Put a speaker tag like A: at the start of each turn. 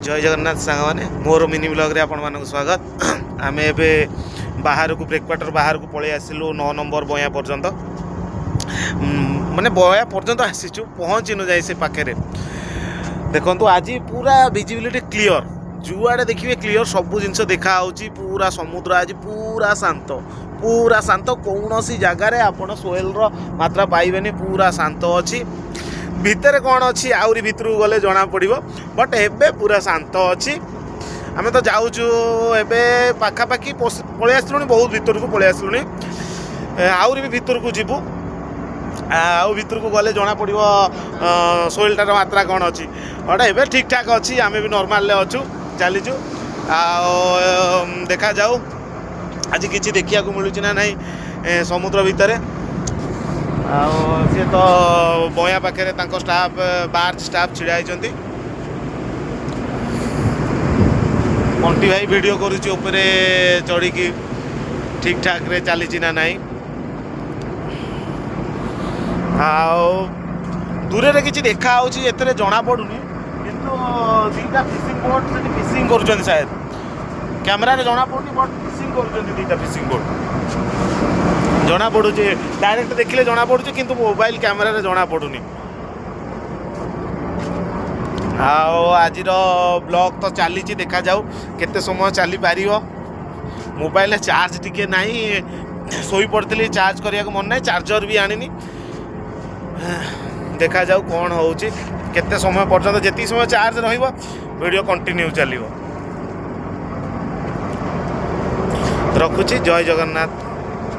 A: जय जगन्नाथ सांग मैंने मोर मिनी ब्लॉग रे आपण मानक स्वागत। आम ए बाहर को ब्रेकवाटर बाहर को पलि आसिलु 9 नंबर बया पर्यंत माने बया पर्यंत आसीचु पहुँचीनु जाए से पाखे देखु आज पूरा विजिबिलिटी क्लियर जुआड़े देखिए क्लियर सब जिनस देखा पूरा समुद्र आज पूरा शांत कौन सी जगार आपण सोहेल मात्रा पाइबेनी पूरा शांत अच्छी भितर कौन अच्छी आउरी भितर गले जना पड़ो बट एबे पूरा शांत अच्छी आम तो जाऊँ एवं पाखापाखि पलि आसलुनी बहुत भितर को पलि आसलुनी आउरी भी भितर को जीवु आउ भितर को गले जना पड़ो सोहेलटार मात्रा कौन अच्छी बट एबे ठीक ठाक अच्छी आम भी नॉर्मल अच्छु चलीचु देखा जाऊ आज किसी देखा मिलूँ ना नहीं समुद्र भितर सी तो बया पाखे स्टाफ बार्ज स्टाफ छिड़ा होती बंटी भाई वीडियो करुच्ची उपरे चढ़ी ठीक ठाक रे चली ना नहीं दूर से किसी देखा एते जना पड़ूनी किंतु दीटा फिशिंग बोट से फिशिंग कर शायद कैमेरा जना पड़नी बट फिशिंग कर दीटा फिशिंग बोट जना पड़ू डायरेक्ट देखिले जना पड़ू किंतु मोबाइल कैमेरा रे जना पड़ूनी आज ब्लॉग तो चली देखा जाऊ केते समय चली पार मोबाइल चार्ज टिके नहीं सोई पड़ती चार्ज करने को मन ना चार्जर भी आनी देखा जाऊ कौन हो केते समय पर्यंत जी समय चार्ज वीडियो कंटिन्यू चलो रखुची। जय जगन्नाथ।